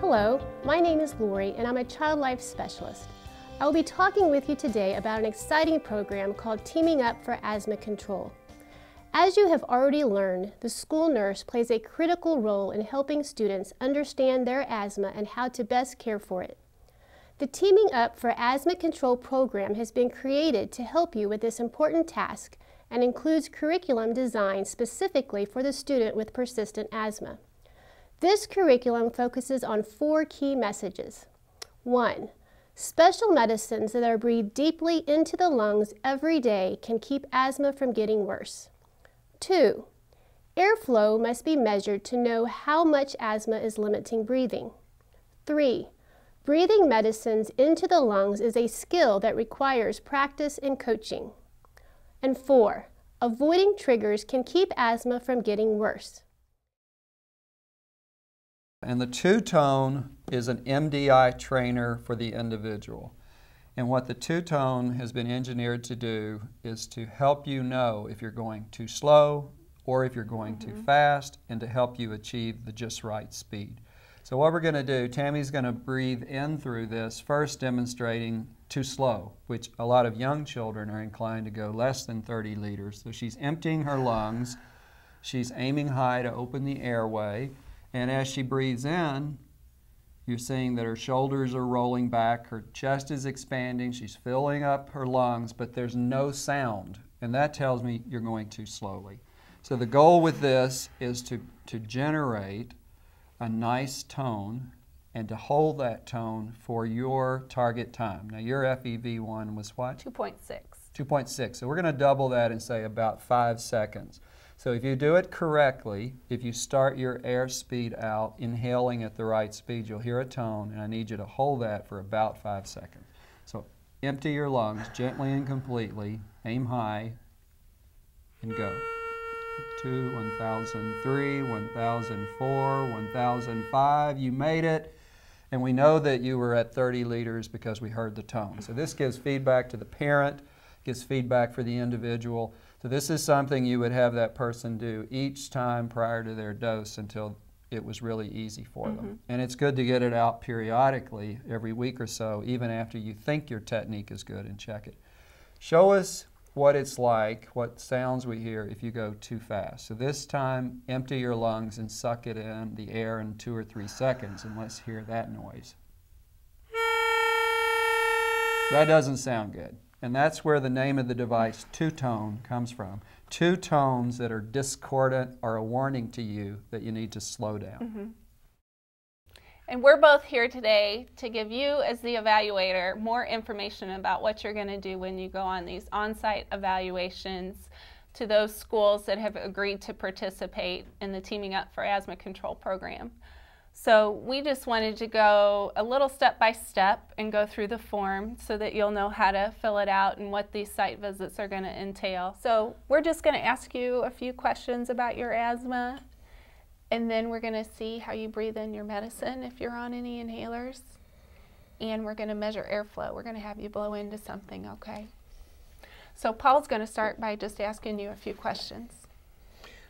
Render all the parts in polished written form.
Hello, my name is Lori and I'm a child life specialist. I will be talking with you today about an exciting program called Teaming Up for Asthma Control. As you have already learned, the school nurse plays a critical role in helping students understand their asthma and how to best care for it. The Teaming Up for Asthma Control program has been created to help you with this important task and includes curriculum designed specifically for the student with persistent asthma. This curriculum focuses on 4 key messages. 1. Special medicines that are breathed deeply into the lungs every day can keep asthma from getting worse. 2. Airflow must be measured to know how much asthma is limiting breathing. 3. Breathing medicines into the lungs is a skill that requires practice and coaching. And 4. Avoiding triggers can keep asthma from getting worse. And the two-tone is an MDI trainer for the individual. And what the two-tone has been engineered to do is to help you know if you're going too slow or if you're going too fast, and to help you achieve the just right speed. So what we're going to do, Tammy's going to breathe in through this, first demonstrating too slow, which a lot of young children are inclined to go less than 30 liters. So she's emptying her lungs, she's aiming high to open the airway, and as she breathes in, you're seeing that her shoulders are rolling back, her chest is expanding, she's filling up her lungs, but there's no sound, and that tells me you're going too slowly. So the goal with this is to generate a nice tone and to hold that tone for your target time. Now your FEV1 was what? 2.6. 2.6. So we're going to double that and say about 5 seconds. So if you do it correctly, if you start your air speed out, inhaling at the right speed, you'll hear a tone, and I need you to hold that for about 5 seconds. So empty your lungs gently and completely, aim high, and go. 2, 1,003, 1,004, 1,005. You made it, and we know that you were at 30 liters because we heard the tone. So this gives feedback to the parent, gives feedback for the individual. So this is something you would have that person do each time prior to their dose until it was really easy for them. And it's good to get it out periodically, every week or so, even after you think your technique is good, and check it. Show us what it's like, what sounds we hear if you go too fast. So this time, empty your lungs and suck it in, the air, in 2 or 3 seconds, and let's hear that noise. That doesn't sound good. And that's where the name of the device, two-tone, comes from. Two tones that are discordant are a warning to you that you need to slow down. And we're both here today to give you, as the evaluator, more information about what you're going to do when you go on these on-site evaluations to those schools that have agreed to participate in the Teaming Up for Asthma Control program. So we just wanted to go a little step by step and go through the form so that you'll know how to fill it out and what these site visits are going to entail. So we're just going to ask you a few questions about your asthma, and then we're going to see how you breathe in your medicine if you're on any inhalers, and we're going to measure airflow. We're going to have you blow into something, okay? So Paul's going to start by just asking you a few questions.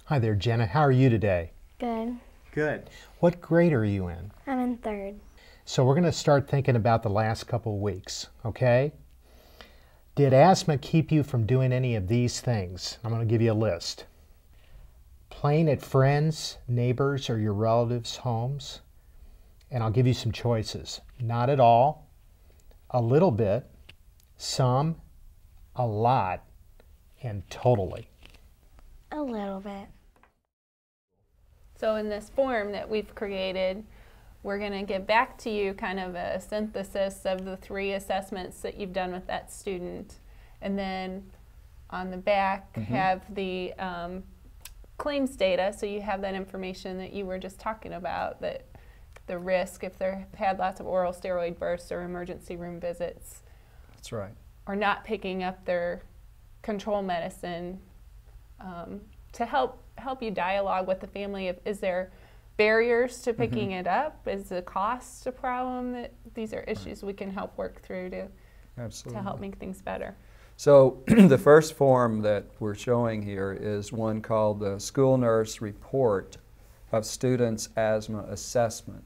Hi there, Jenna. How are you today? Good. Good. What grade are you in? I'm in 3rd. So we're going to start thinking about the last couple weeks, okay? Did asthma keep you from doing any of these things? I'm going to give you a list. Playing at friends, neighbors, or your relatives' homes. And I'll give you some choices. Not at all, a little bit, some, a lot, and totally. A little bit. So in this form that we've created, we're going to give back to you kind of a synthesis of the 3 assessments that you've done with that student. And then on the back have the claims data, so you have that information that you were just talking about, that the risk if they've had lots of oral steroid bursts or emergency room visits. That's right. Or not picking up their control medicine, to help you dialogue with the family. Is there barriers to picking it up? Is the cost a problem? That these are issues we can help work through to help make things better. So the first form that we're showing here is one called the School Nurse Report of Students' Asthma Assessment.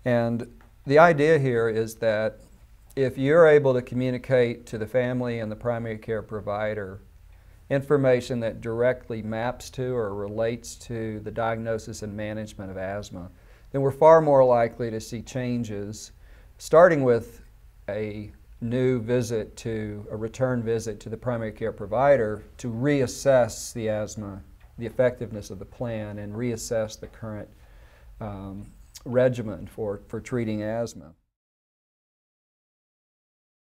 And the idea here is that if you're able to communicate to the family and the primary care provider information that directly maps to or relates to the diagnosis and management of asthma, then we're far more likely to see changes, starting with a new visit to a return visit to the primary care provider to reassess the asthma, the effectiveness of the plan, and reassess the current regimen for treating asthma.